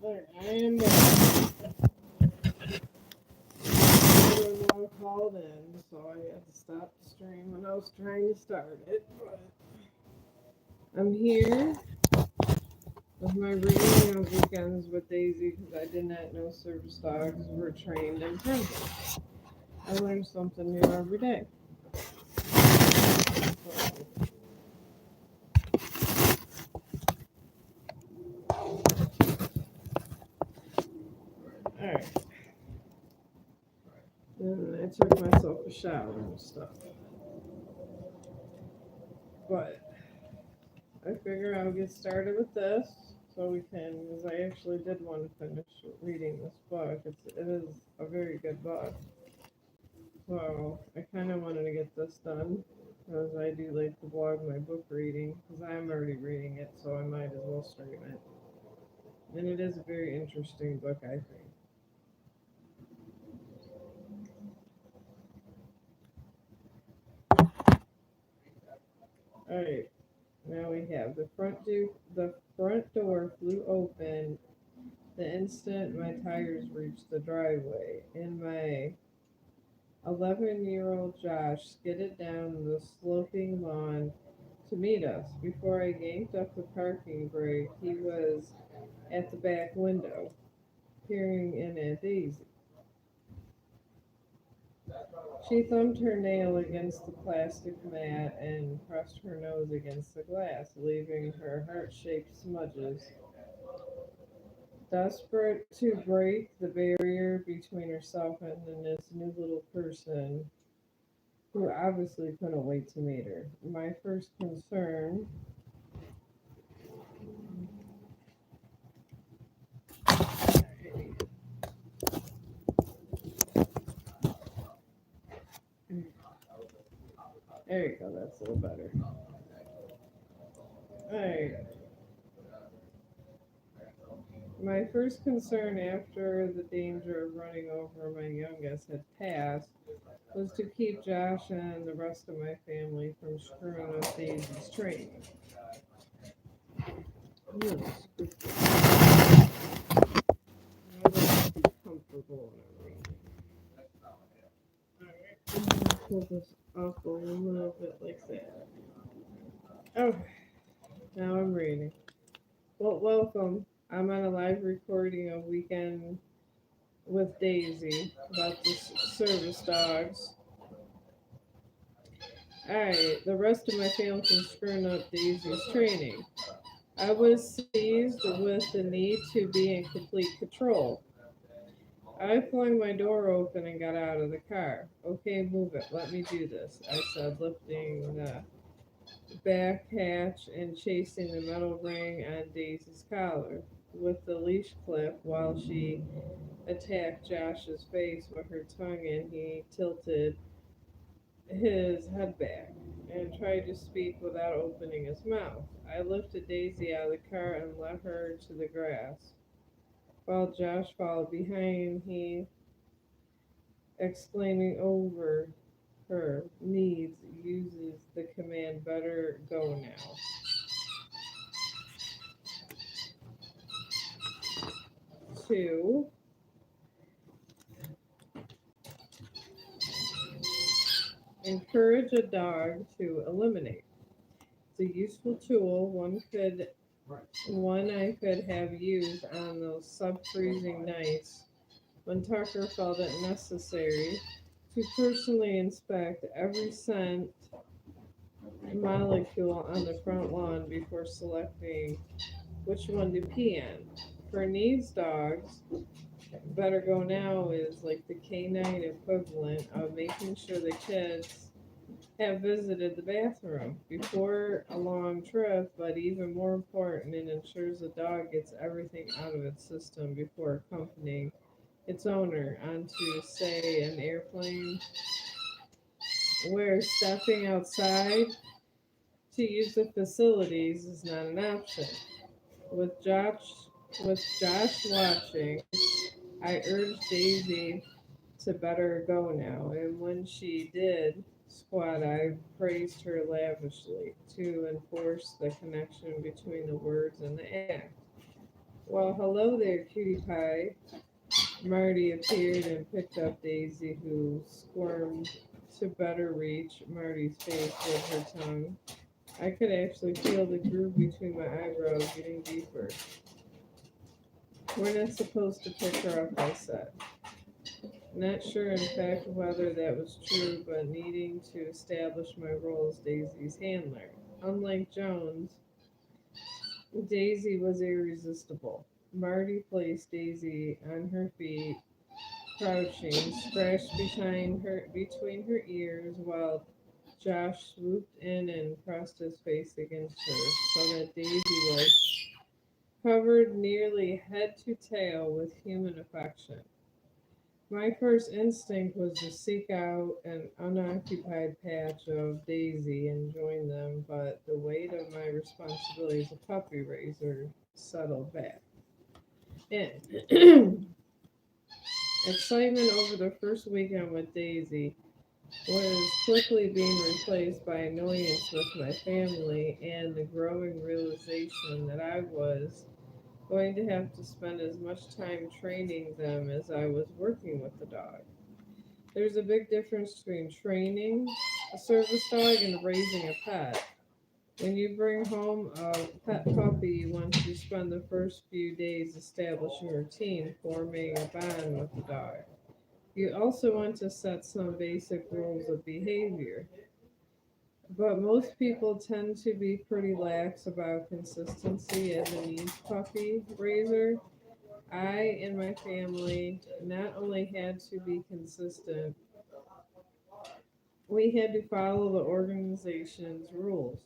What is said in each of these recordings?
There, I am back. Everyone called in, so I had to stop the stream when I was trying to start it. But I'm here with my reading on weekends with Daisy because I did not know service dogs were trained and friendly. I learn something new every day. Alright. Then I took myself a shower and stuff. But I figure I'll get started with this so we can, because I actually did want to finish reading this book. It is a very good book. So I kind of wanted to get this done because I do like to vlog my book reading because I'm already reading it, so I might as well stream it. And it is a very interesting book, I think. Alright, now we have the front door flew open the instant my tires reached the driveway, and my 11-year-old Josh skidded down the sloping lawn to meet us. Before I yanked up the parking brake, he was at the back window, peering in at Daisy. She thumbed her nail against the plastic mat and pressed her nose against the glass, leaving her heart-shaped smudges. Desperate to break the barrier between herself and this new little person, who obviously couldn't wait to meet her. My first concern there you go, that's a little better. Alright. My first concern after the danger of running over my youngest had passed was to keep Josh and the rest of my family from screwing up Daisy's training. I like to be comfortable when I'm reading. Alright, I'm gonna pull this up a little bit like that. Okay, now I'm reading. Well, welcome. I'm on a live recording of Weekend with Daisy about the service dogs. Alright, the rest of my family can screwing up Daisy's training. I was seized with the need to be in complete control. I flung my door open and got out of the car. Okay, move it. Let me do this, I said, lifting the back hatch and chasing the metal ring on Daisy's collar with the leash clip while she attacked Josh's face with her tongue, and he tilted his head back and tried to speak without opening his mouth. I lifted Daisy out of the car and led her to the grass. While Josh followed behind, he exclaiming over her needs, uses the command, better go now. Two, encourage a dog to eliminate. It's a useful tool, one I could have used on those sub-freezing nights when Tucker felt it necessary to personally inspect every scent molecule on the front lawn before selecting which one to pee on. For needs dogs, better go now is like the canine equivalent of making sure the kids have visited the bathroom before a long trip, but even more important, it ensures the dog gets everything out of its system before accompanying its owner onto, say, an airplane, where stepping outside to use the facilities is not an option. With Josh watching, I urged Daisy to better go now, and when she did squat, I praised her lavishly to enforce the connection between the words and the act. Well, hello there, cutie pie. Marty appeared and picked up Daisy, who squirmed to better reach Marty's face with her tongue. I could actually feel the groove between my eyebrows getting deeper. We're not supposed to pick her up, I said. Not sure, in fact, whether that was true, but needing to establish my role as Daisy's handler. Unlike Jones, Daisy was irresistible. Marty placed Daisy on her feet, crouching, scratched between her ears, while Josh swooped in and pressed his face against her, so that Daisy was covered nearly head to tail with human affection. My first instinct was to seek out an unoccupied patch of Daisy and join them, but the weight of my responsibility as a puppy raiser settled back in. Excitement over the first weekend with Daisy was quickly being replaced by annoyance with my family and the growing realization that I was going to have to spend as much time training them as I was working with the dog. There's a big difference between training a service dog and raising a pet. When you bring home a pet puppy, you want to spend the first few days establishing a routine, forming a bond with the dog. You also want to set some basic rules of behavior. But most people tend to be pretty lax about consistency as a needs puppy raiser. I and my family not only had to be consistent, we had to follow the organization's rules.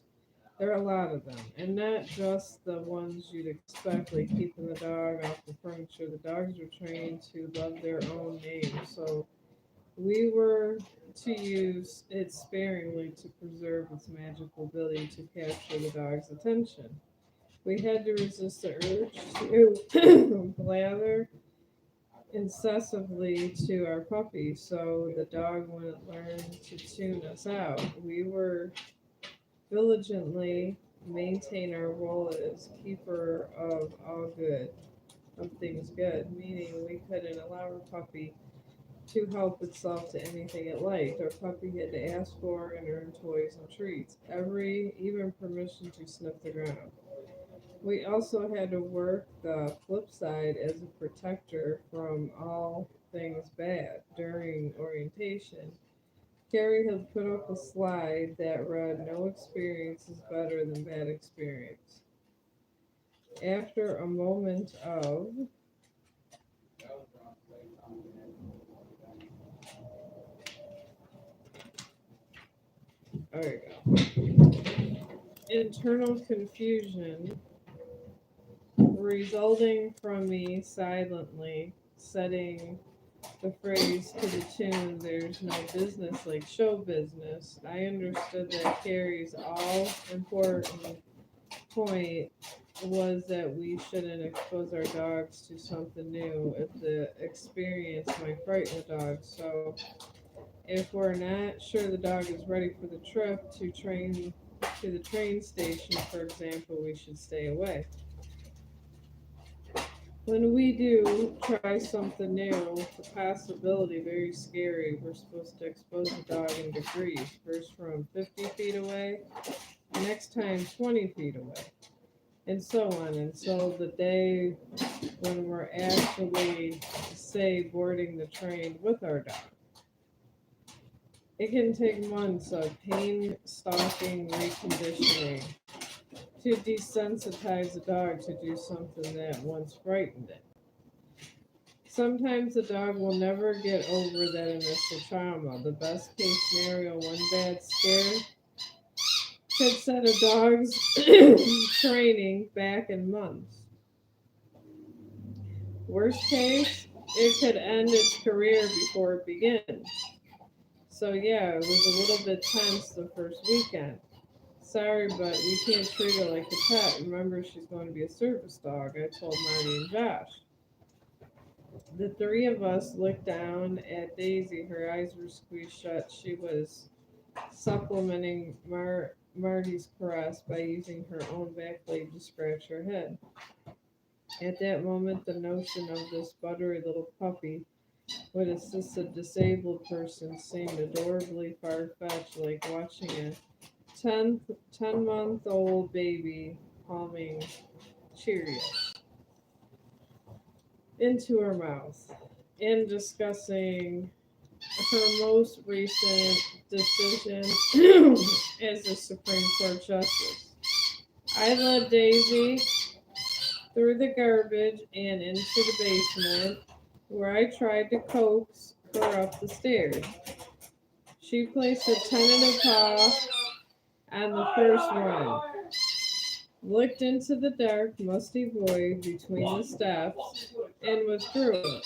There are a lot of them, and not just the ones you'd expect, like keeping the dog off the furniture. The dogs were trained to love their own name, so we were to use it sparingly to preserve its magical ability to capture the dog's attention. We had to resist the urge to blather incessantly to our puppy so the dog wouldn't learn to tune us out. We were diligently maintain our role as keeper of all good, of things good, meaning we couldn't allow our puppy to help itself to anything it liked. Our puppy had to ask for and earn toys and treats, even permission to sniff the ground. We also had to work the flip side as a protector from all things bad. During orientation, Carrie had put up a slide that read, "No experience is better than bad experience." After a moment of there we go, internal confusion resulting from me silently setting the phrase to the tune, "There's no business like show business," I understood that Carrie's all important point was that we shouldn't expose our dogs to something new if the experience might frighten the dog. So if we're not sure the dog is ready for the trip to the train station, for example, we should stay away. When we do try something new, the possibility very scary. We're supposed to expose the dog in degrees, first from 50 feet away, next time 20 feet away, and so on until the day when we're actually, say, boarding the train with our dog. It can take months of pain-stalking reconditioning to desensitize the dog to do something that once frightened it. Sometimes the dog will never get over that initial trauma. The best case scenario, one bad scare could set a dog's training back in months. Worst case, it could end its career before it begins. So yeah, it was a little bit tense the first weekend. Sorry, but we can't treat her like a pet. Remember, she's going to be a service dog, I told Marty and Josh. The three of us looked down at Daisy. Her eyes were squeezed shut. She was supplementing Marty's caress by using her own back blade to scratch her head. At that moment, the notion of this buttery little puppy would assist a disabled person seemed adorably far-fetched, like watching a 10-month-old baby palming Cheerios into her mouth. In discussing her most recent decision as a Supreme Court Justice, I led Daisy through the garbage and into the basement, where I tried to coax her up the stairs. She placed a tentative paw on the first rung, looked into the dark, musty void between the steps, and withdrew.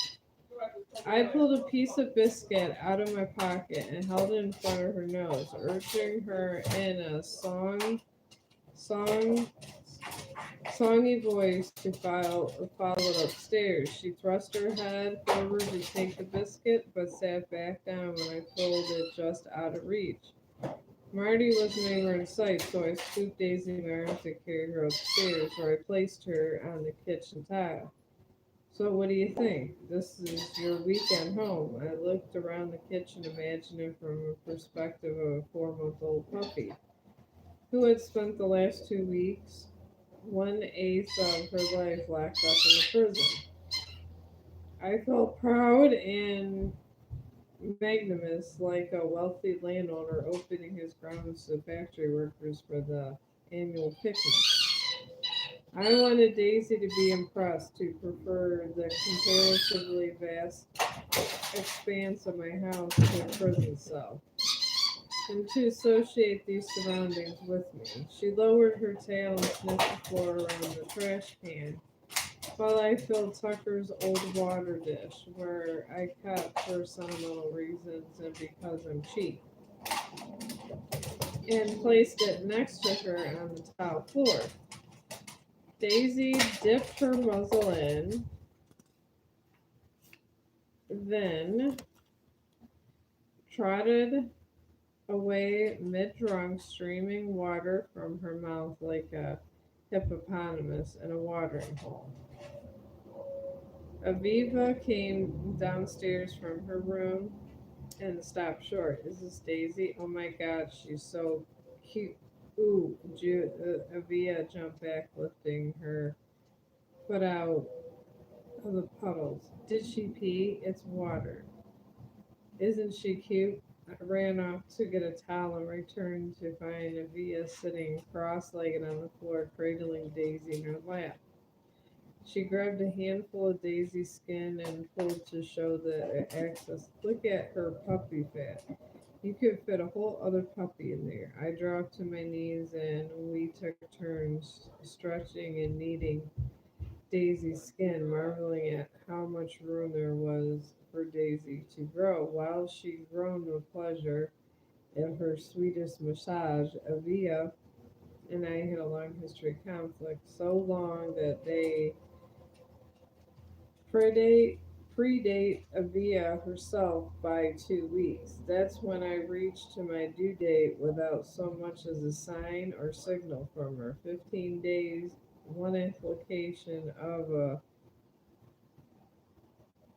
I pulled a piece of biscuit out of my pocket and held it in front of her nose, urging her in a song, songy voice to follow it upstairs. She thrust her head forward to take the biscuit, but sat back down when I pulled it just out of reach. Marty was nowhere in sight, so I scooped Daisy in my arms to carry her upstairs, where I placed her on the kitchen tile. So what do you think? This is your weekend home. I looked around the kitchen, imagining from a perspective of a 4-month-old puppy who had spent the last 2 weeks, 1/8 of her life, locked up in a prison. I felt proud and magnanimous, like a wealthy landowner opening his grounds to factory workers for the annual picnic. I wanted Daisy to be impressed, to prefer the comparatively vast expanse of my house to a prison cell, and to associate these surroundings with me. She lowered her tail and sniffed the floor around the trash can, while I filled Tucker's old water dish, where I kept for sentimental reasons and because I'm cheap, and placed it next to her on the tile floor. Daisy dipped her muzzle in, then trotted away mid-drunk, streaming water from her mouth like a hippopotamus in a watering hole. Aviva came downstairs from her room and stopped short. Is this Daisy? Oh my God, she's so cute. Ooh, Avia jumped back, lifting her foot out of the puddles. Did she pee? It's water. Isn't she cute? I ran off to get a towel and returned to find Avia sitting cross-legged on the floor, cradling Daisy in her lap. She grabbed a handful of Daisy's skin and pulled to show the access. Look at her puppy fat. You could fit a whole other puppy in there. I dropped to my knees and we took turns stretching and kneading Daisy's skin, marveling at how much room there was for Daisy to grow. While she groaned with pleasure at her sweetest massage, Avia and I had a long history of conflict, so long that they predate Avia herself by 2 weeks. That's when I reached to my due date without so much as a sign or signal from her. 15 days, one application of a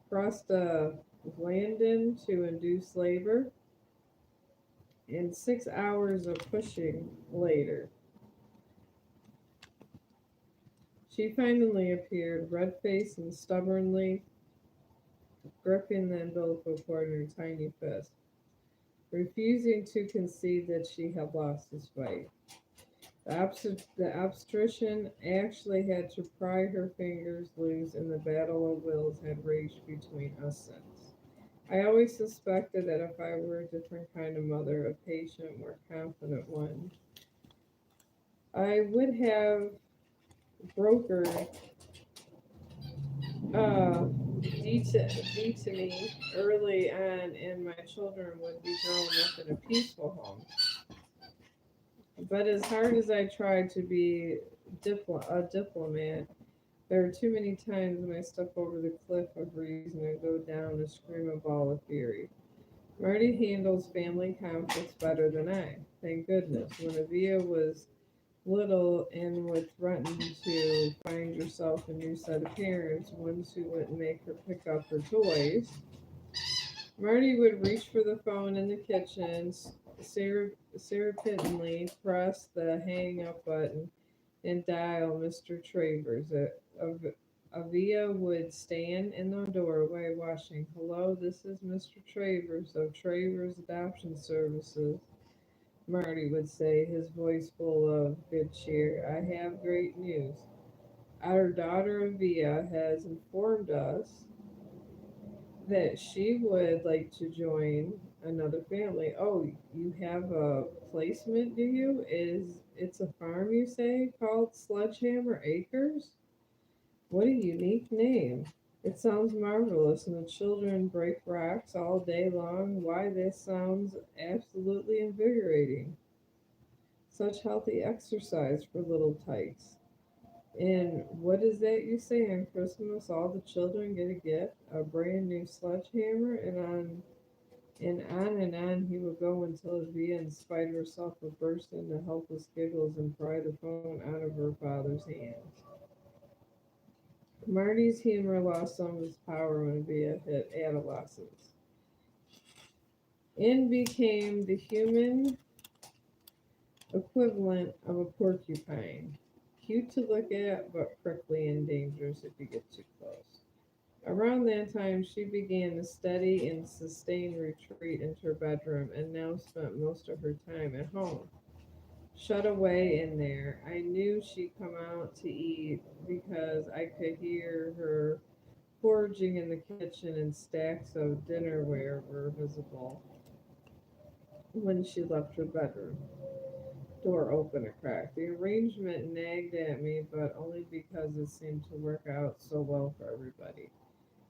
prostaglandin to induce labor, and 6 hours of pushing later. She finally appeared, red-faced and stubbornly gripping the umbilical cord in her tiny fist, refusing to concede that she had lost this fight. The obstetrician actually had to pry her fingers loose, and the battle of wills had raged between us since. I always suspected that if I were a different kind of mother, a patient, more confident one, I would have brokered detaining early on, and my children would be growing up in a peaceful home. But as hard as I tried to be a diplomat, there are too many times when I step over the cliff of reason and go down and scream a ball of fury. Marty handles family conflicts better than I. Thank goodness. When Avia was little and would threaten to find yourself a new set of parents, ones who wouldn't make her pick up her toys. Marty would reach for the phone in the kitchen, surreptitiously press the hang up button, and dial Mr. Travers. Avia would stand in the doorway watching. Hello, this is Mr. Travers of Travers Adoption Services. Marty would say, his voice full of good cheer. I have great news. Our daughter Avia has informed us that she would like to join another family. Oh, you have a placement, do you? It's a farm, you say, called Sledgehammer Acres? What a unique name. It sounds marvelous, and the children break rocks all day long. Why, this sounds absolutely invigorating. Such healthy exercise for little tykes. And what is that you say on Christmas? All the children get a gift, a brand new sledgehammer, and on he would go until Via, in spite of herself, would burst into helpless giggles and pry the phone out of her father's hands. Marty's humor lost some of its power when Via hit adolescence and became the human equivalent of a porcupine. Cute to look at, but prickly and dangerous if you get too close. Around that time, she began a steady and sustained retreat into her bedroom and now spent most of her time at home. Shut away in there. I knew she'd come out to eat because I could hear her foraging in the kitchen, and stacks of dinnerware were visible when she left her bedroom. Door open a crack. The arrangement nagged at me, but only because it seemed to work out so well for everybody.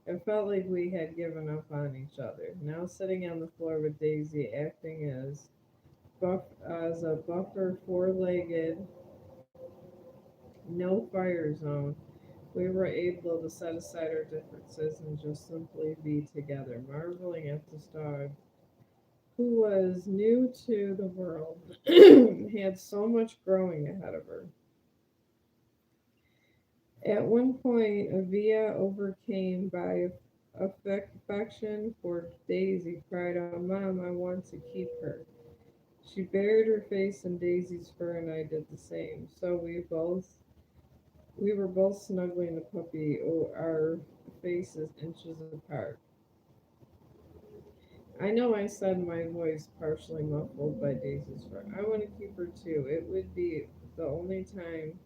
It felt like we had given up on each other. Now sitting on the floor with Daisy, acting as a buffer, four-legged, no fire zone, we were able to set aside our differences and just simply be together, marveling at this dog who was new to the world, had so much growing ahead of her. At one point, Avia, overcame by affection for Daisy, cried out, Mom, I want to keep her. She buried her face in Daisy's fur, and I did the same. So we were both snuggling the puppy, our faces inches apart. I know I said, my voice partially muffled by Daisy's fur. I want to keep her too. It would be the only time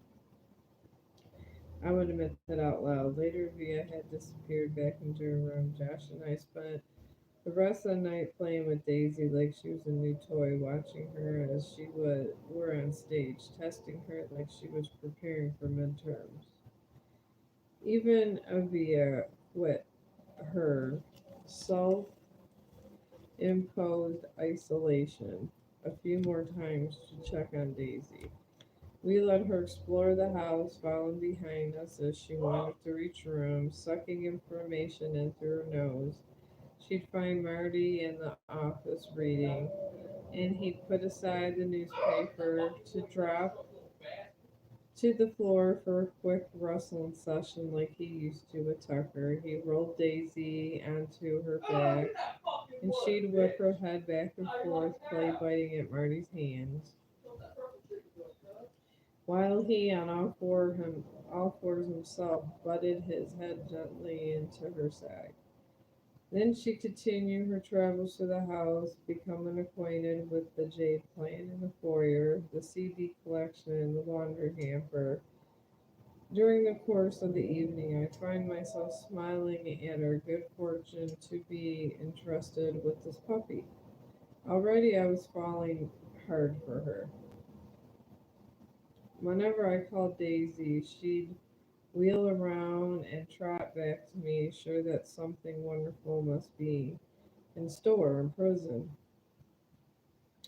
I would admit that out loud. Later, Via had disappeared back into her room. Josh and I spent the rest of the night playing with Daisy like she was a new toy, watching her as she were on stage, testing her like she was preparing for midterms. Even Avia quit her self imposed isolation a few more times to check on Daisy. We let her explore the house, following behind us as she wandered through each room, sucking information in through her nose. She'd find Marty in the office reading, and he'd put aside the newspaper to drop to the floor for a quick rustling session like he used to with Tucker. He rolled Daisy onto her back, and she'd whip her head back and forth, play biting at Marty's hands, while he, on all fours himself, butted his head gently into her side. Then she continued her travels through the house, becoming acquainted with the jade plant in the foyer, the CD collection, and the laundry hamper. During the course of the evening, I find myself smiling at our good fortune to be entrusted with this puppy. Already I was falling hard for her. Whenever I called Daisy, she'd wheel around and trot back to me, sure that something wonderful must be in store in prison.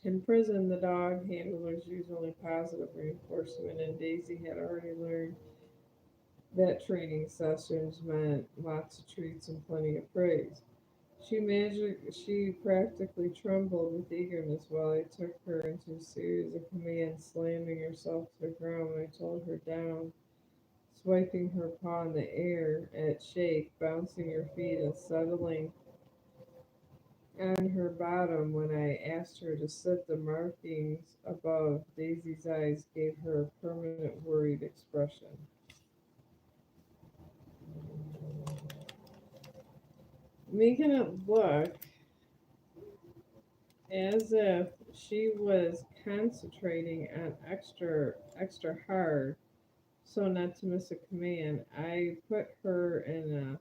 In prison, the dog handlers used only positive reinforcement, and Daisy had already learned that training sessions meant lots of treats and plenty of praise. She practically trembled with eagerness while I took her into a series of commands, slamming herself to the ground when I told her down, swiping her paw in the air at shake, bouncing her feet and settling on her bottom when I asked her to sit. The markings above Daisy's eyes gave her a permanent worried expression. Making it look as if she was concentrating on extra hard so not to miss a command. I put her in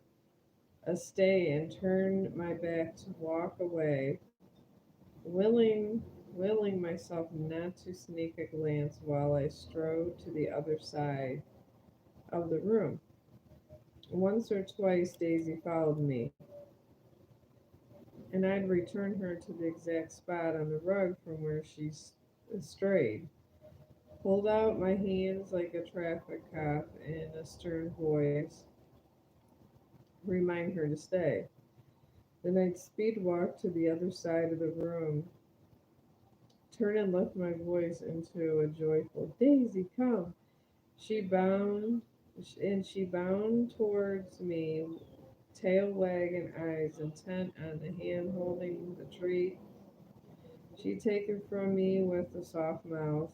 a stay and turned my back to walk away, willing willing myself not to sneak a glance while I strode to the other side of the room. Once or twice Daisy followed me, and I'd return her to the exact spot on the rug from where she strayed. Hold out my hands like a traffic cop in a stern voice, remind her to stay. Then I'd speed walk to the other side of the room, turn and lift my voice into a joyful "Daisy, come!" She bound she bounded towards me, tail wagging, eyes intent on the hand holding the treat she'd taken from me with a soft mouth,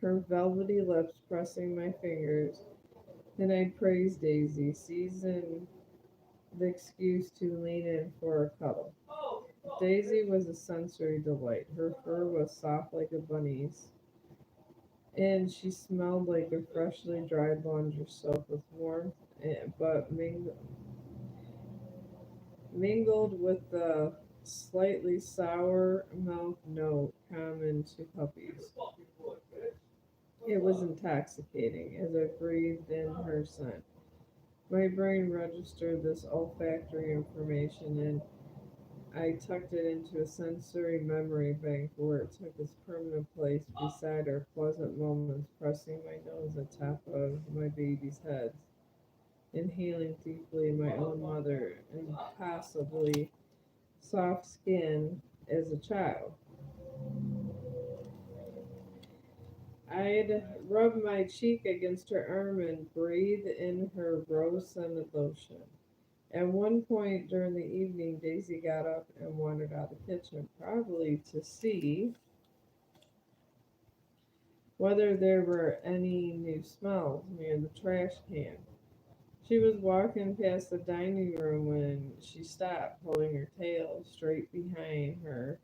her velvety lips pressing my fingers. Then I'd praise Daisy, seizing the excuse to lean in for a cuddle. Daisy was a sensory delight. Her fur was soft like a bunny's, and she smelled like a freshly dried laundry soap with warmth, but mingled with the slightly sour mouth note common to puppies. It was intoxicating as I breathed in her scent. My brain registered this olfactory information and I tucked it into a sensory memory bank where it took its permanent place beside our pleasant moments, pressing my nose on top of my baby's heads, inhaling deeply my own mother, and possibly soft skin as a child. I'd rub my cheek against her arm and breathe in her rose scented lotion. At one point during the evening, Daisy got up and wandered out of the kitchen, probably to see whether there were any new smells near the trash can. She was walking past the dining room when she stopped, pulling her tail straight behind her,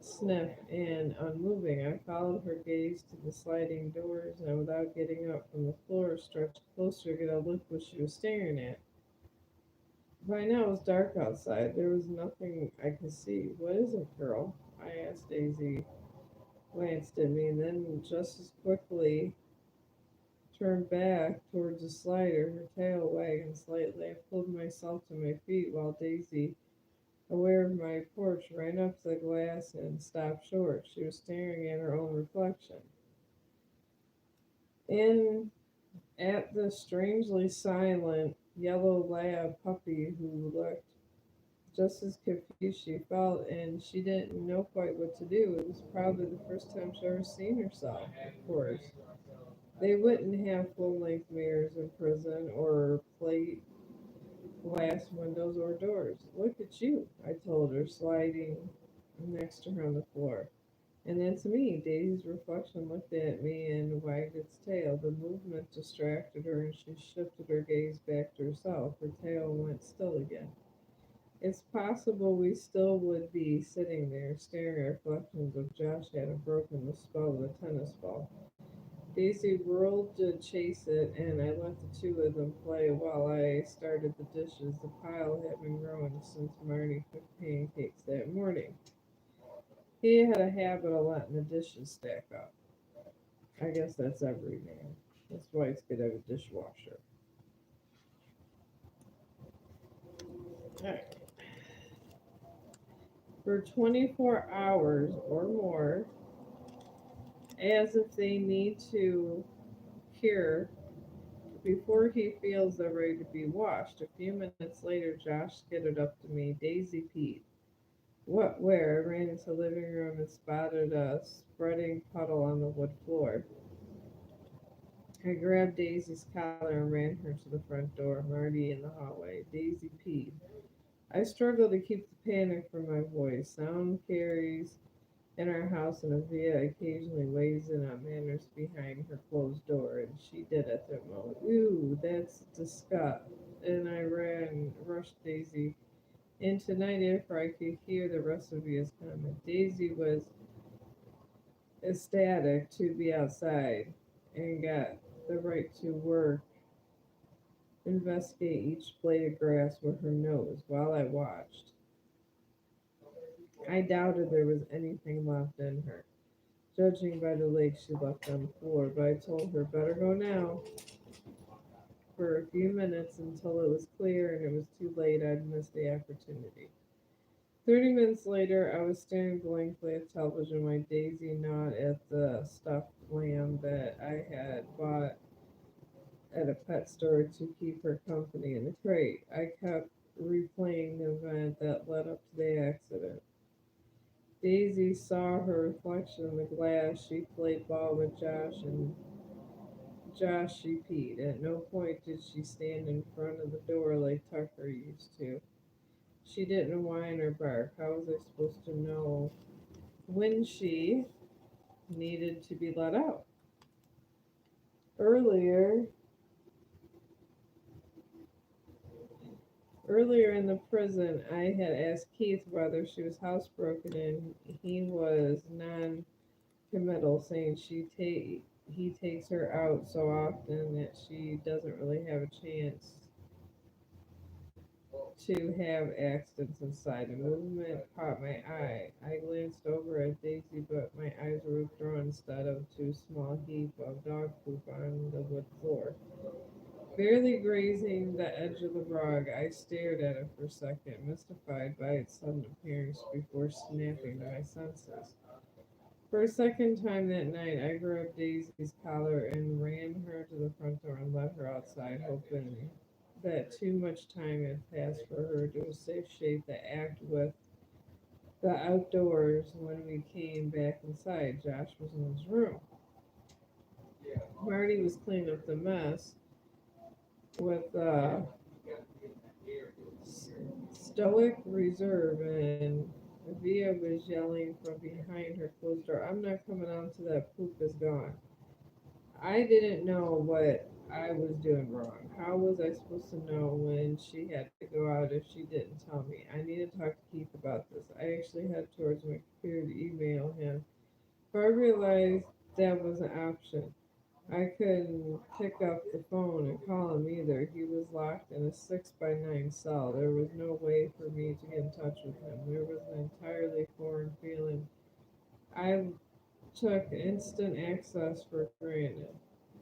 sniff and unmoving. I followed her gaze to the sliding doors and, without getting up from the floor, stretched closer to get a look what she was staring at. By now it was dark outside. There was nothing I could see. "What is it, girl?" I asked. Daisy glanced at me and then just as quickly turned back towards the slider, her tail wagging slightly. I pulled myself to my feet while Daisy, aware of my approach, ran up to the glass and stopped short. She was staring at her own reflection. In at the strangely silent yellow lab puppy who looked just as confused she felt, and she didn't know quite what to do. It was probably the first time she ever seen herself, of course. They wouldn't have full length mirrors in prison or plate glass windows or doors. "Look at you," I told her, sliding next to her on the floor. "And that's me." Daisy's reflection looked at me and wagged its tail. The movement distracted her and she shifted her gaze back to herself. Her tail went still again. It's possible we still would be sitting there staring at reflections if Josh hadn't broken the spell of the tennis ball. Daisy whirled to chase it, and I let the two of them play while I started the dishes, the pile having grown since Marty cooked pancakes that morning. He had a habit of letting the dishes stack up. I guess that's every man. That's why it's good to have a dishwasher. Alright. For 24 hours or more, as if they need to cure before he feels they're ready to be washed. A few minutes later, Josh skidded up to me. Daisy peed. What, where? I ran into the living room and spotted a spreading puddle on the wood floor. I grabbed Daisy's collar and ran her to the front door. Marty in the hallway. Daisy peed. I struggled to keep the panic from my voice. Sound carries in our house, and Avia occasionally weighs in on manners behind her closed door, and she did at that moment. Ooh, that's disgust. And I rushed Daisy in tonight after I could hear the rest of Avia's comment. Daisy was ecstatic to be outside and got the right to work, investigate each blade of grass with her nose while I watched. I doubted there was anything left in her, judging by the lake she left on the floor, but I told her, better go now. For a few minutes until it was clear and it was too late, I'd missed the opportunity. 30 minutes later, I was staring blankly at television, my Daisy gnawed at the stuffed lamb that I had bought at a pet store to keep her company in the crate. I kept replaying the event that led up to the accident. Daisy saw her reflection in the glass. She played ball with Josh, and Josh she peed. At no point did she stand in front of the door like Tucker used to. She didn't whine or bark. How was I supposed to know when she needed to be let out? Earlier, earlier in the prison, I had asked Keith whether she was housebroken, and he was non-committal, saying he takes her out so often that she doesn't really have a chance to have accidents inside. A movement caught my eye. I glanced over at Daisy, but my eyes were withdrawn instead of to a small heap of dog poop on the wood floor. Barely grazing the edge of the rug, I stared at it for a second, mystified by its sudden appearance before snapping to my senses. For a second time that night, I grabbed Daisy's collar and ran her to the front door and let her outside, hoping that too much time had passed for her to a safe shape to act with the outdoors. When we came back inside, Josh was in his room. Marty was cleaning up the mess with stoic reserve, and Via was yelling from behind her closed door, I'm not coming out until that poop is gone. I didn't know what I was doing wrong. How was I supposed to know when she had to go out if she didn't tell me? I needed to talk to Keith about this. I actually headed towards my computer to email him, but I realized that was an option. I couldn't pick up the phone and call him either. He was locked in a 6 by 9 cell. There was no way for me to get in touch with him. There was an entirely foreign feeling. I took instant access for granted.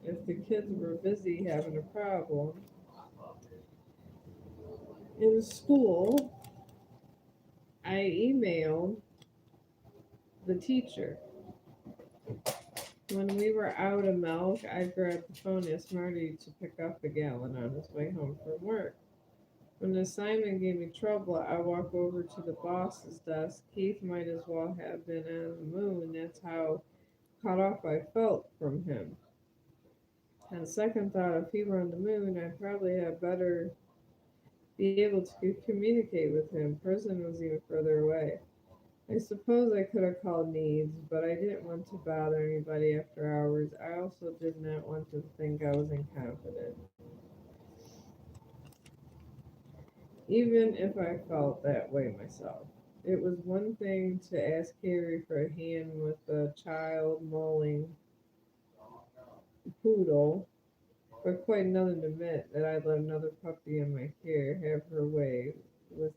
If the kids were busy having a problem in school, I emailed the teacher. When we were out of milk, I grabbed the phone and asked Marty to pick up a gallon on his way home from work. When the assignment gave me trouble, I walked over to the boss's desk. Keith might as well have been on the moon. That's how cut off I felt from him. On second thought, if he were on the moon, I'd probably have better be able to communicate with him. Prison was even further away. I suppose I could have called Needs, but I didn't want to bother anybody after hours. I also did not want to think I was incompetent, even if I felt that way myself. It was one thing to ask Carrie for a hand with a child mauling poodle, but quite another to admit that I'd let another puppy in my care have her way with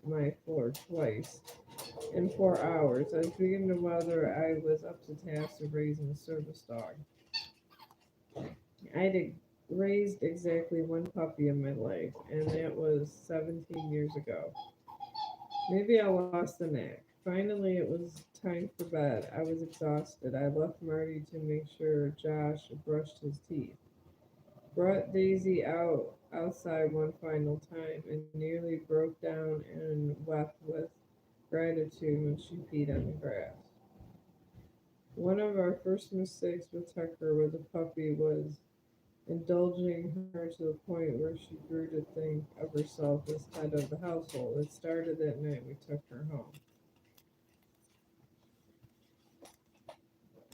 my floor twice in 4 hours. I was beginning to whether I was up to task of raising a service dog. I'd raised exactly one puppy in my life, and that was 17 years ago. Maybe I lost the knack. Finally, it was time for bed. I was exhausted. I left Marty to make sure Josh brushed his teeth. brought Daisy outside one final time and nearly broke down and wept with gratitude when she peed on the grass. One of our first mistakes with Tucker with a puppy was indulging her to the point where she grew to think of herself as head of the household. It started that night we took her home.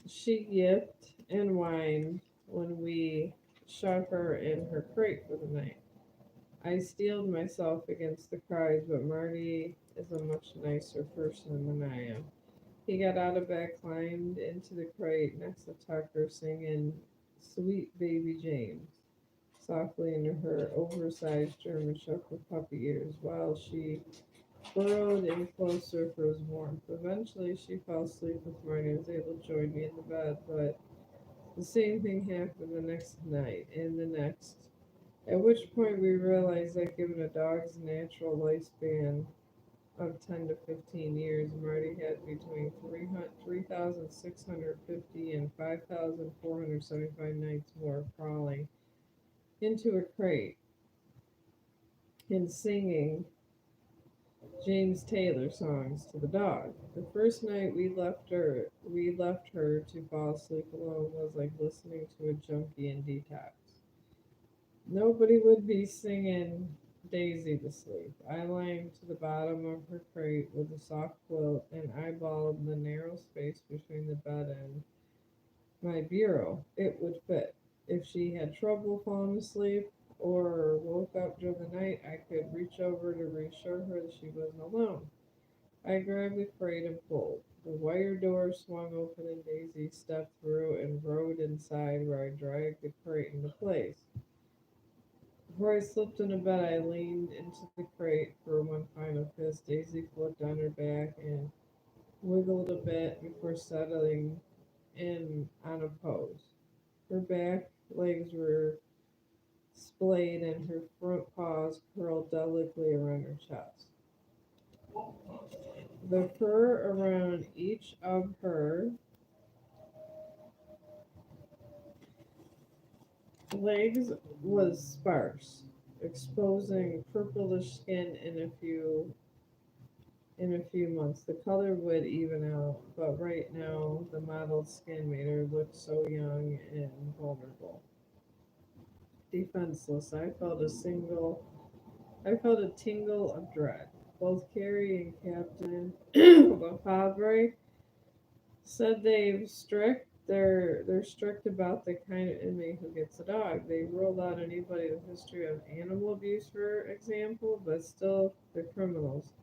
She yipped and whined when we shut her in her crate for the night. I steeled myself against the cries, but Marty is a much nicer person than I am. He got out of bed, climbed into the crate next to Tucker, singing Sweet Baby James softly into her oversized German Shepherd puppy ears while she burrowed in closer for his warmth. Eventually, she fell asleep with Marty and was able to join me in the bed, but the same thing happened the next night and the next, at which point we realized that given a dog's natural lifespan of 10 to 15 years, Marty had between 3,650 and 5,475 nights more of crawling into a crate and singing James Taylor songs to the dog. The first night we left her to fall asleep alone was like listening to a junkie in detox. Nobody would be singing Daisy to sleep. I climbed to the bottom of her crate with a soft quilt and eyeballed the narrow space between the bed and my bureau. It would fit. If she had trouble falling asleep or woke up during the night, I could reach over to reassure her that she wasn't alone. I grabbed the crate and pulled. The wire door swung open and Daisy stepped through and rode inside where I dragged the crate into place. Before I slipped into bed, I leaned into the crate for one final kiss. Daisy flipped on her back and wiggled a bit before settling in on a pose. Her back legs were splayed and her front paws curled delicately around her chest. The fur around each of her legs was sparse, exposing purplish skin in a few months. The color would even out, but right now the mottled skin made her look so young and vulnerable. Defenseless, I felt a tingle of dread. Both Carrie and Captain Lefebvre said they're strict about the kind of inmate who gets a dog. They ruled out anybody with a history of animal abuse, for example, but still they're criminals.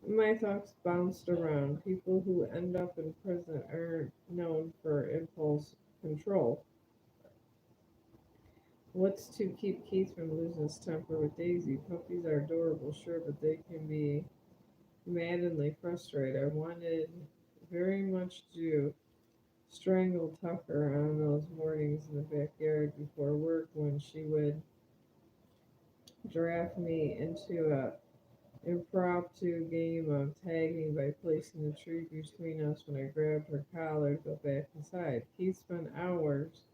My thoughts bounced around. People who end up in prison aren't known for impulse control. What's to keep Keith from losing his temper with Daisy? Puppies are adorable, sure, but they can be maddeningly frustrated. I wanted very much to strangle Tucker on those mornings in the backyard before work when she would draft me into a impromptu game of tagging by placing a tree between us when I grabbed her collar to go back inside. Keith spent hours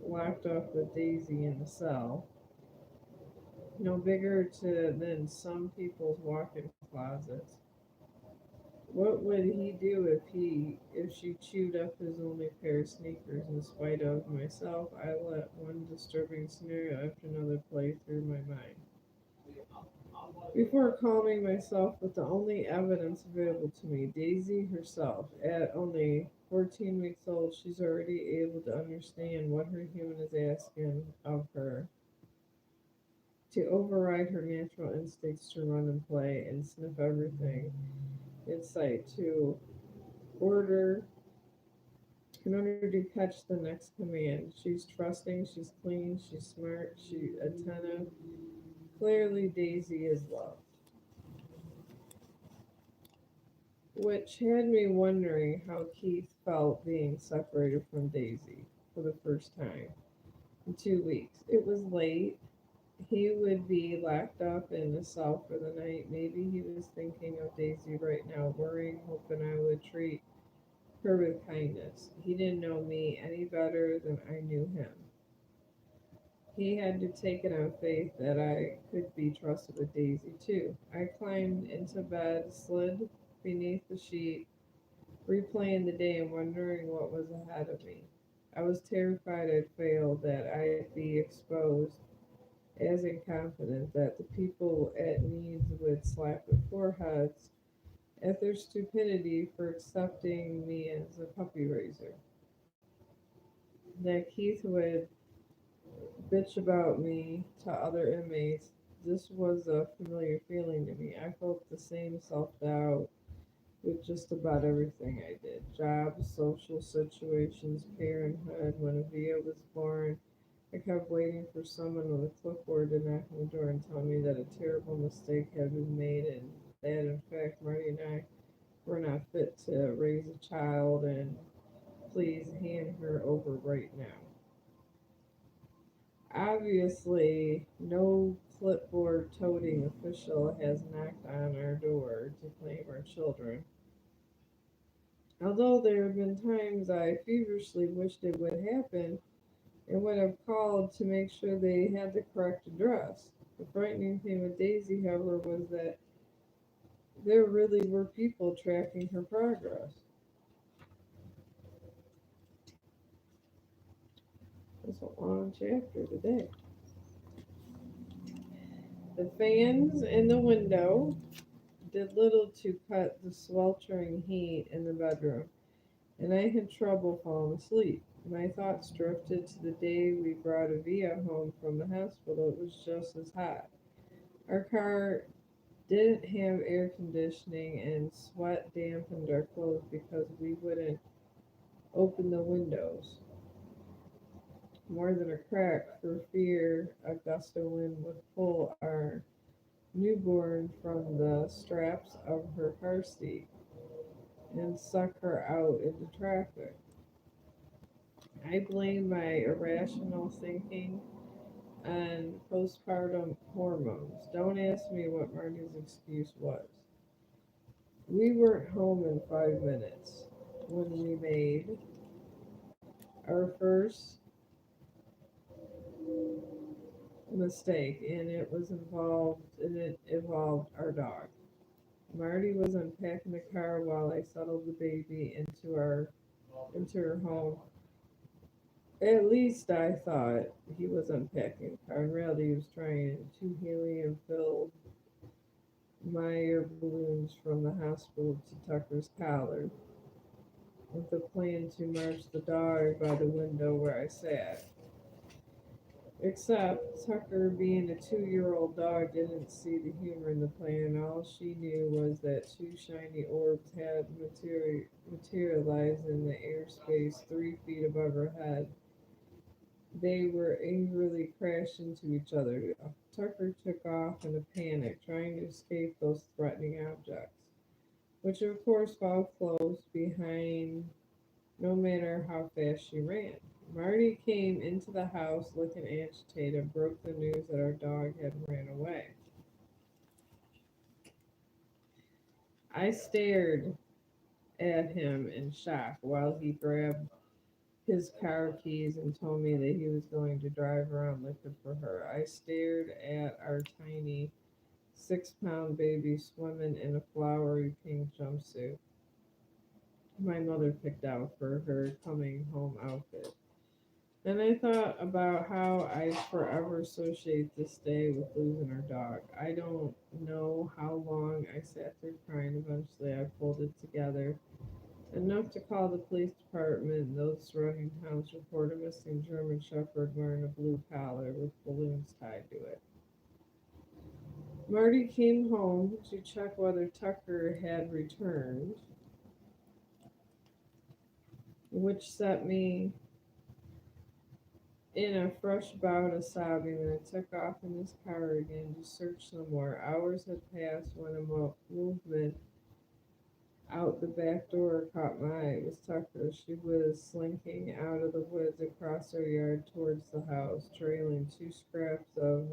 locked up with Daisy in the cell, no bigger than some people's walk-in closets. What would he do if she chewed up his only pair of sneakers? In spite of myself, I let one disturbing scenario after another play through my mind. Before calming myself with the only evidence available to me, Daisy herself. At only 14 weeks old, she's already able to understand what her human is asking of her, to override her natural instincts to run and play and sniff everything in sight, order in order to catch the next command. She's trusting, she's clean, she's smart, she's attentive. Clearly, Daisy is loved. Which had me wondering how Keith felt being separated from Daisy for the first time in 2 weeks. It was late. He would be locked up in a cell for the night. Maybe he was thinking of Daisy right now, worrying, hoping I would treat her with kindness. He didn't know me any better than I knew him. He had to take it on faith that I could be trusted with Daisy too. I climbed into bed, slid beneath the sheet, replaying the day and wondering what was ahead of me. I was terrified I'd fail, that I'd be exposed as incompetent, that the people at Needs would slap their foreheads at their stupidity for accepting me as a puppy raiser, that Keith would bitch about me to other inmates. This was a familiar feeling to me. I felt the same self doubt with just about everything I did: jobs, social situations, parenthood. When Avia was born, I kept waiting for someone with a clipboard to knock on the door and tell me that a terrible mistake had been made, and that in fact Marty and I were not fit to raise a child, and please hand her over right now. Obviously, no clipboard toting official has knocked on our door to claim our children. Although there have been times I feverishly wished it would happen and would have called to make sure they had the correct address. The frightening thing with Daisy, however, was that there really were people tracking her progress. It's a long chapter today. The fans in the window did little to cut the sweltering heat in the bedroom, and I had trouble falling asleep. My thoughts drifted to the day we brought Avia home from the hospital. It was just as hot. Our car didn't have air conditioning, and sweat dampened our clothes because we wouldn't open the windows more than a crack for fear a gust of wind would pull our newborn from the straps of her car seat and suck her out into traffic. I blame my irrational thinking on postpartum hormones. Don't ask me what Marty's excuse was. We weren't home in 5 minutes when we made our first mistake, and it involved our dog. Marty was unpacking the car while I settled the baby into her home. At least I thought he was unpacking the car. In reality, he was trying two helium-filled Meyer balloons from the hospital to Tucker's collar, with the plan to march the dog by the window where I sat. Except Tucker, being a 2-year-old dog, didn't see the humor in the plan. All she knew was that two shiny orbs had materialized in the airspace 3 feet above her head. They were angrily crashed into each other. Tucker took off in a panic, trying to escape those threatening objects, which of course followed close behind no matter how fast she ran. Marty came into the house looking agitated and broke the news that our dog had ran away. I stared at him in shock while he grabbed his car keys and told me that he was going to drive around looking for her. I stared at our tiny 6-pound baby swimming in a flowery pink jumpsuit my mother picked out for her coming home outfit. And I thought about how I'd forever associate this day with losing our dog. I don't know how long I sat there crying. Eventually, I pulled it together enough to call the police department, and those surrounding towns report a missing German Shepherd wearing a blue collar with balloons tied to it. Marty came home to check whether Tucker had returned, which set me in a fresh bout of sobbing. Then I took off in his car again to search some more. Hours had passed when a movement out the back door caught my eye. It was Tucker. She was slinking out of the woods across our yard towards the house, trailing two scraps of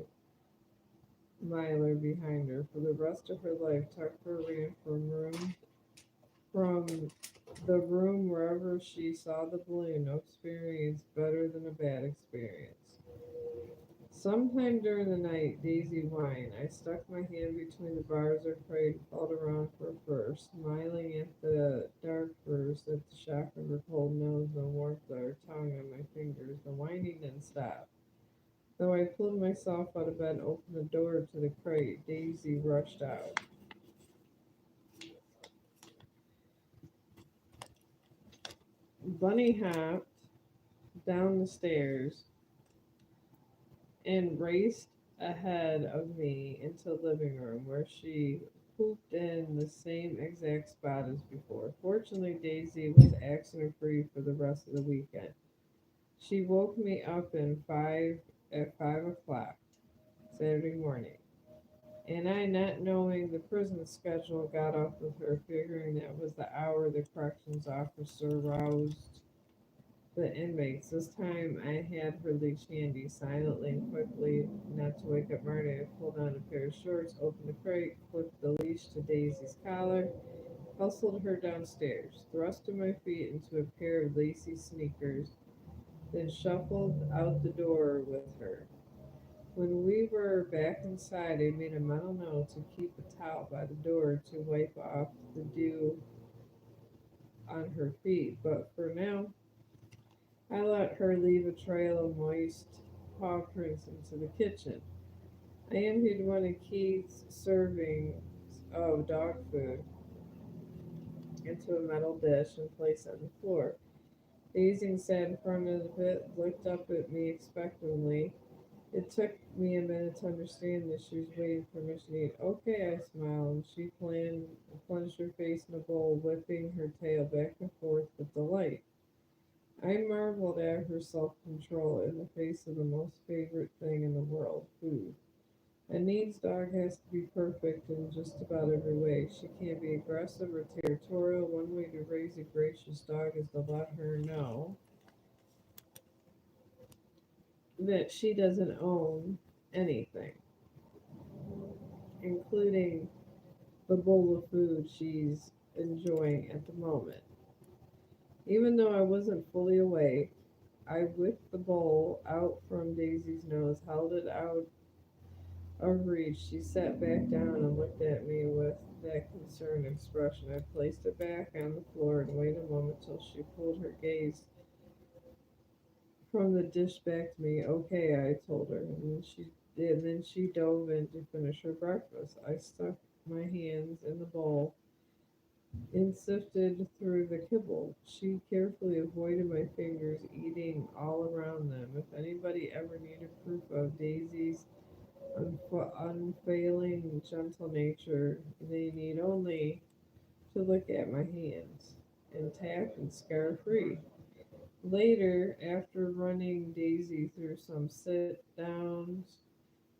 mylar behind her. For the rest of her life, Tucker ran from the room wherever she saw the balloon. No experience better than a bad experience. Sometime during the night, Daisy whined. I stuck my hand between the bars of crate and felt around for fur, smiling at the dark furs, at the shock of her cold nose and warmth of her tongue on my fingers. The whining didn't stop. Though I pulled myself out of bed and opened the door to the crate, Daisy rushed out. Bunny hopped down the stairs and raced ahead of me into the living room where she pooped in the same exact spot as before. Fortunately, Daisy was accident free for the rest of the weekend. She woke me up at 5 o'clock Saturday morning, and I, not knowing the prison schedule, got up with her, figuring that was the hour the corrections officer roused the inmates. This time I had her leash handy. Silently and quickly, not to wake up Marty, I pulled on a pair of shorts, opened the crate, flipped the leash to Daisy's collar, hustled her downstairs, thrusted my feet into a pair of lacy sneakers, then shuffled out the door with her. When we were back inside, I made a mental note to keep a towel by the door to wipe off the dew on her feet, but for now, I let her leave a trail of moist paw prints into the kitchen. I emptied one of Keith's servings of dog food into a metal dish and placed it on the floor. Daisy sat in front of it, looked up at me expectantly. It took me a minute to understand that she was waiting for permission to eat. Okay, I smiled, and she plunged her face in the bowl, whipping her tail back and forth with delight. I marveled at her self-control in the face of the most favorite thing in the world, food. A needs dog has to be perfect in just about every way. She can't be aggressive or territorial. One way to raise a gracious dog is to let her know that she doesn't own anything, including the bowl of food she's enjoying at the moment. Even though I wasn't fully awake, I whipped the bowl out from Daisy's nose, held it out of reach. She sat back down and looked at me with that concerned expression. I placed it back on the floor and waited a moment till she pulled her gaze from the dish back to me. Okay, I told her, and then she dove in to finish her breakfast. I stuck my hands in the bowl and sifted through the kibble. She carefully avoided my fingers, eating all around them. If anybody ever needed proof of Daisy's unfailing gentle nature, they need only to look at my hands, intact and scar free. Later, after running Daisy through some sit downs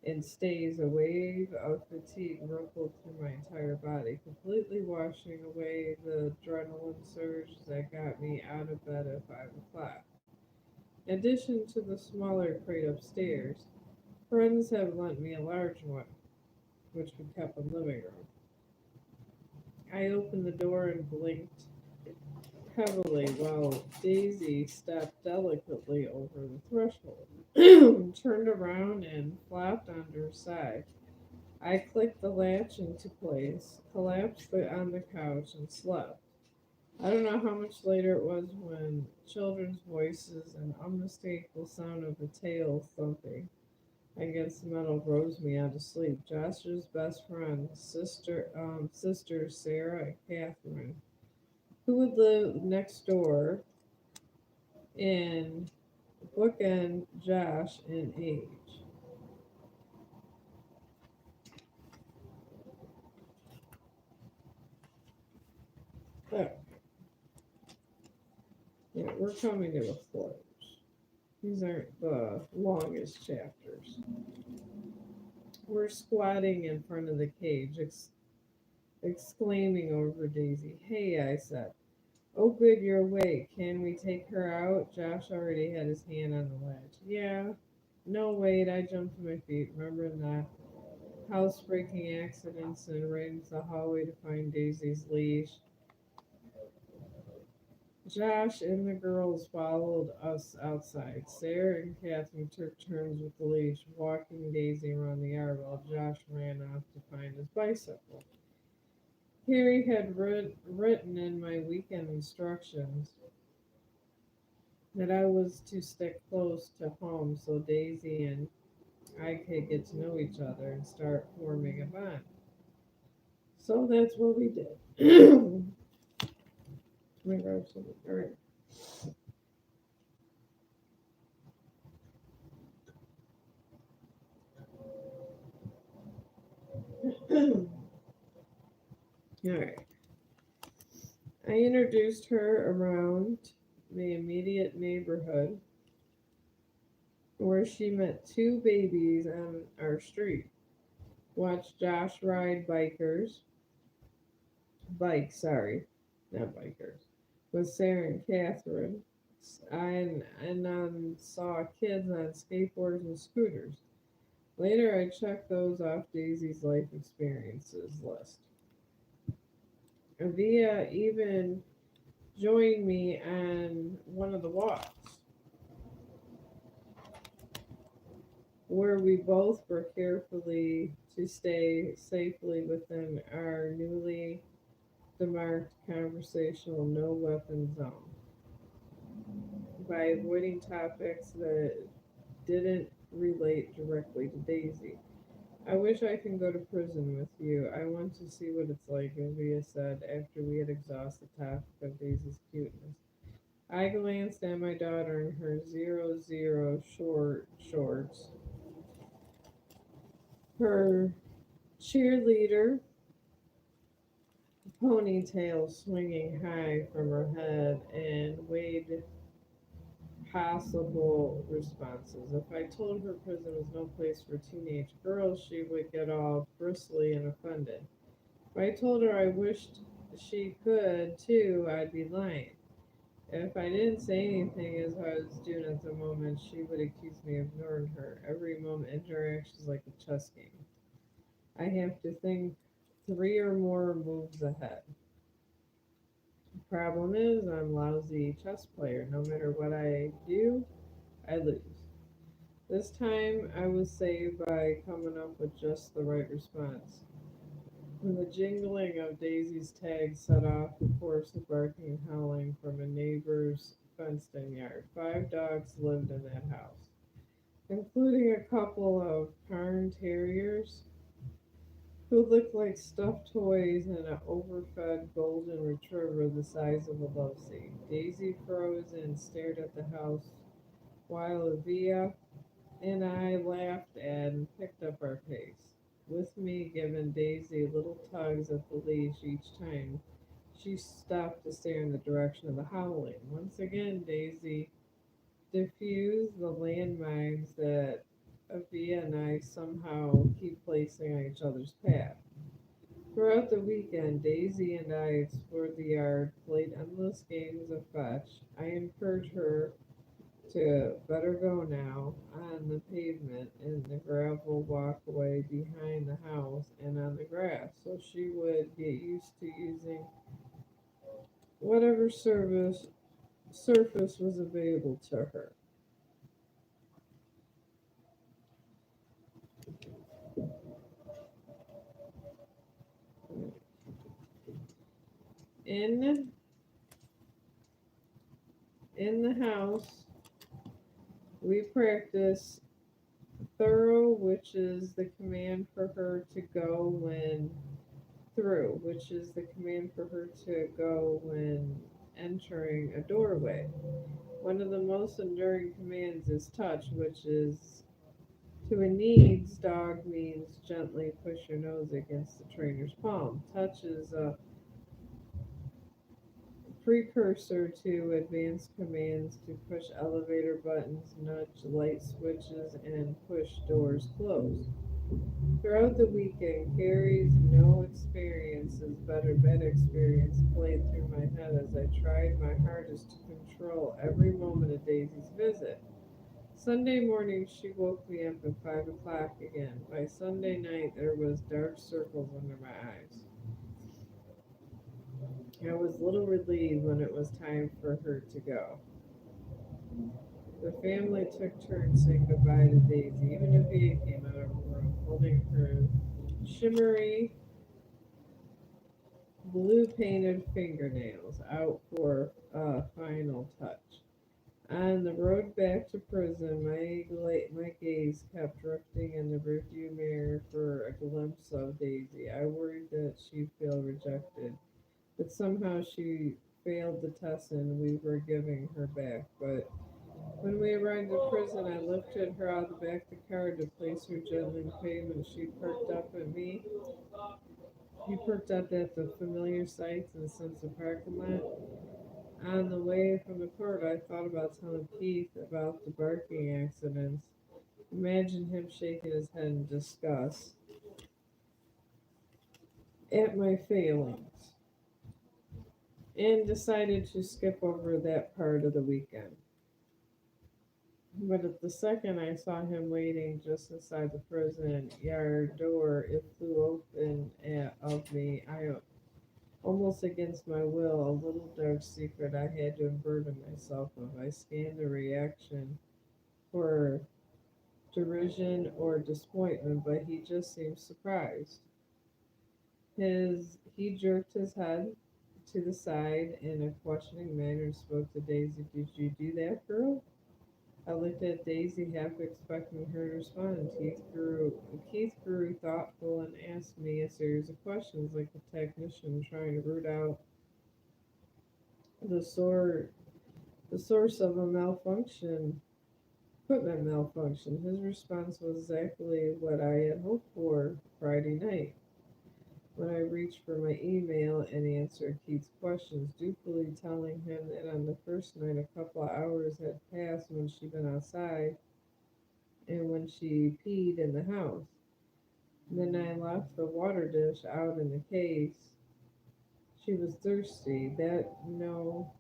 and stays, a wave of fatigue rippled through my entire body, completely washing away the adrenaline surge that got me out of bed at 5 o'clock. In addition to the smaller crate upstairs, friends have lent me a large one, which we kept in the living room. I opened the door and blinked heavily while Daisy stepped delicately over the threshold, turned around and flopped onto her side. I clicked the latch into place, collapsed on the couch, and slept. I don't know how much later it was when children's voices and unmistakable sound of a tail thumping against the metal rose me out of sleep. Josh's best friend, sisters Sarah and Catherine, who would live next door and bookend Josh in age. But yeah, we're coming to a close. These aren't the longest chapters. We're squatting in front of the cage, exclaiming over Daisy. Hey, I said. Oh, good, you're awake. Can we take her out? Josh already had his hand on the latch. Yeah. No, wait, I jumped to my feet, remembering the housebreaking accidents and ran into the hallway to find Daisy's leash. Josh and the girls followed us outside. Sarah and Catherine took turns with the leash, walking Daisy around the yard while Josh ran off to find his bicycle. Carrie had written in my weekend instructions that I was to stick close to home so Daisy and I could get to know each other and start forming a bond. So that's what we did. Oh my gosh, all right. All right. I introduced her around the immediate neighborhood where she met two babies on our street. Watched Josh ride bikes, sorry, not bikers, with Sarah and Catherine. And saw kids on skateboards and scooters. Later, I checked those off Daisy's life experiences list. Avia even joined me on one of the walks where we both were carefully to stay safely within our newly demarked conversational no weapon zone by avoiding topics that didn't relate directly to Daisy. I wish I can go to prison with you. I want to see what it's like, Avia said after we had exhausted the topic of Daisy's cuteness. I glanced at my daughter in her 00 short shorts, her cheerleader ponytail swinging high from her head, and weighed possible responses. If I told her prison was no place for teenage girls, she would get all bristly and offended. If I told her I wished she could too, I'd be lying. If I didn't say anything as I was doing at the moment, she would accuse me of ignoring her. Every moment interaction is like a chess game. I have to think three or more moves ahead. The problem is I'm a lousy chess player. No matter what I do, I lose. This time I was saved by coming up with just the right response. When the jingling of Daisy's tag set off the chorus of barking and howling from a neighbor's fenced-in yard. 5 dogs lived in that house, including a couple of Cairn Terriers who looked like stuffed toys and an overfed golden retriever the size of a love seat. Daisy froze and stared at the house while Avia and I laughed and picked up our pace, with me giving Daisy little tugs at the leash each time she stopped to stare in the direction of the howling. Once again, Daisy diffused the landmines that Avia and I somehow keep placing on each other's path. Throughout the weekend, Daisy and I explored the yard, played endless games of fetch. I encouraged her to better go now on the pavement in the gravel walkway behind the house and on the grass so she would get used to using whatever surface was available to her. In in the house we practice thorough, which is the command for her to go when which is the command for her to go when entering a doorway. One of the most enduring commands is touch, which is to a needs dog means gently push your nose against the trainer's palm. Touch is a precursor to advanced commands to push elevator buttons, nudge light switches, and push doors closed. Throughout the weekend, Carrie's no experience is better bed experience played through my head as I tried my hardest to control every moment of Daisy's visit. Sunday morning, she woke me up at 5 o'clock again. By Sunday night, there was dark circles under my eyes. I was a little relieved when it was time for her to go. The family took turns saying goodbye to Daisy. Even if he came out of the room holding her shimmery blue painted fingernails out for a final touch. On the road back to prison, my gaze kept drifting in the rearview mirror for a glimpse of Daisy. I worried that she'd feel rejected, but somehow she failed the test and we were giving her back. But when we arrived at prison, I lifted her out of the back of the car to place her gently on the pavement. She perked up at me. He perked up at the familiar sights and sense of parking lot. On the way from the court, I thought about telling Keith about the barking accidents. Imagine him shaking his head in disgust at my failings, and decided to skip over that part of the weekend. But at the second I saw him waiting just inside the prison yard door, it flew open of me. I almost against my will, a little dark secret I had to unburden myself of. I scanned the reaction for derision or disappointment, but he just seemed surprised. He jerked his head to the side in a questioning manner and spoke to Daisy. Did you do that, girl? I looked at Daisy, half expecting her to respond. Keith grew thoughtful and asked me a series of questions like a technician trying to root out the sor the source of a equipment malfunction. His response was exactly what I had hoped for Friday night. When I reached for my email and answered Keith's questions, dutifully telling him that on the first night a couple of hours had passed when she'd been outside and when she peed in the house. Then I left the water dish out in the case. She was thirsty. That no,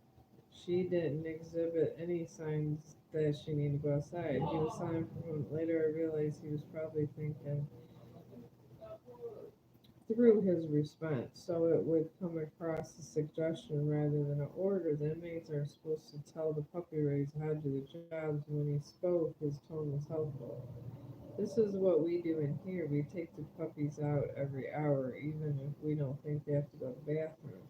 she didn't exhibit any signs that she needed to go outside. He was silent for a moment. Later I realized he was probably thinking through his response, so it would come across a suggestion rather than an order. The inmates are supposed to tell the puppy raisers how to do the jobs. When he spoke, his tone was helpful. This is what we do in here. We take the puppies out every hour, even if we don't think they have to go to the bathroom.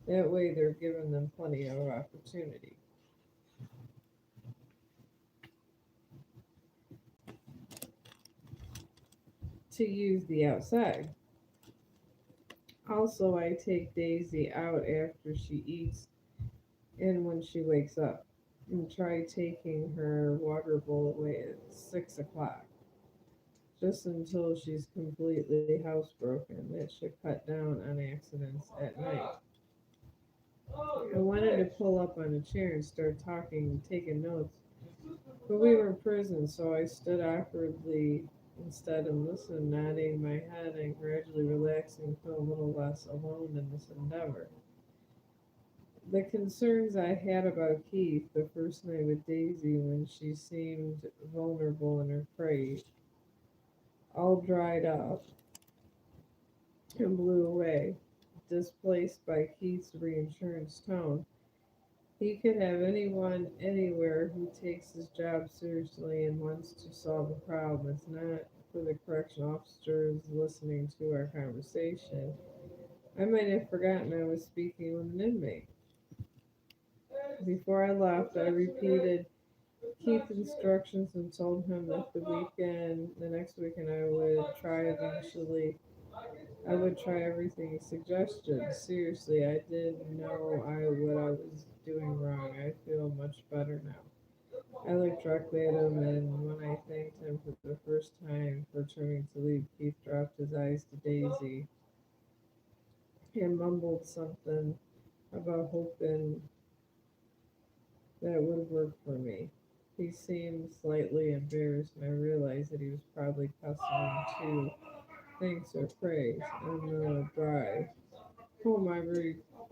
That way, they're giving them plenty of opportunity to use the outside. Also, I take Daisy out after she eats and when she wakes up, and try taking her water bowl away at 6 o'clock, just until she's completely housebroken. That should cut down on accidents at night. I wanted to pull up on a chair and start talking, taking notes, but we were in prison, so I stood awkwardly instead of listening, nodding my head and gradually relaxing, feel a little less alone in this endeavor. The concerns I had about Keith the first night with Daisy when she seemed vulnerable and afraid all dried up and blew away, displaced by Keith's reassurance tone. He could have anyone anywhere who takes his job seriously and wants to solve a problem. It's not for the correction officers listening to our conversation. I might have forgotten I was speaking with an inmate. Before I left, I repeated Keith's instructions and told him that the next weekend, I would try everything he suggested. Seriously, I didn't know what I was doing wrong. I feel much better now. I looked directly at him, and when I thanked him for the first time for turning to leave, Keith dropped his eyes to Daisy and mumbled something about hoping that would work for me. He seemed slightly embarrassed, and I realized that he was probably cussing to thanks or praise. On the drive home, I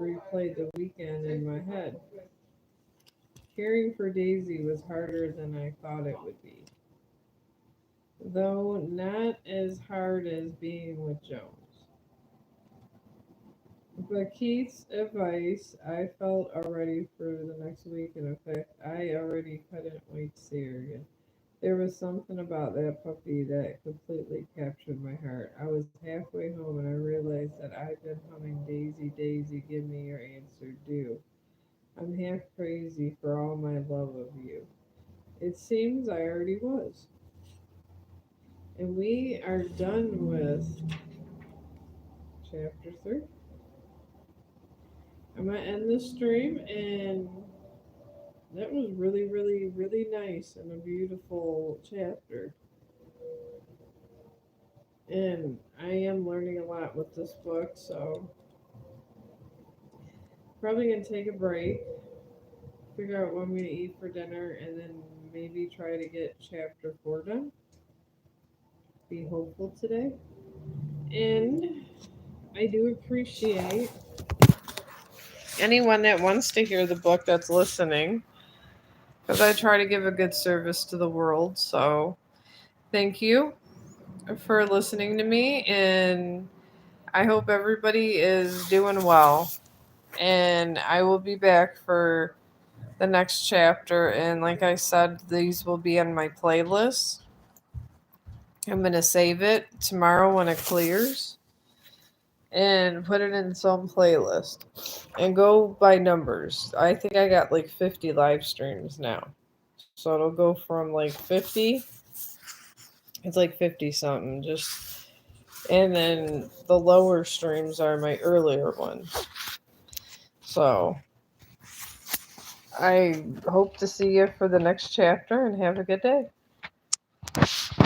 replayed the weekend in my head. Caring for Daisy was harder than I thought it would be, though not as hard as being with Jones. But Keith's advice, I felt already for the next week. And in fact, I already couldn't wait to see her again. There was something about that puppy that completely captured my heart. I was halfway home and I realized that I've been humming Daisy, Daisy, give me your answer, do. I'm half crazy for all my love of you. It seems I already was. And we are done with chapter 3. I'm going to end the stream, and that was really, really, really nice and a beautiful chapter. And I am learning a lot with this book, so probably going to take a break, figure out what I'm going to eat for dinner, and then maybe try to get chapter 4 done. Be hopeful today. And I do appreciate anyone that wants to hear the book that's listening, because I try to give a good service to the world. So thank you for listening to me, and I hope everybody is doing well. And I will be back for the next chapter. And like I said, these will be on my playlist. I'm going to save it tomorrow when it clears and put it in some playlist and go by numbers. I think I got like 50 live streams now. So it'll go from like 50, it's like 50 something, just, and then the lower streams are my earlier ones. So I hope to see you for the next chapter and have a good day.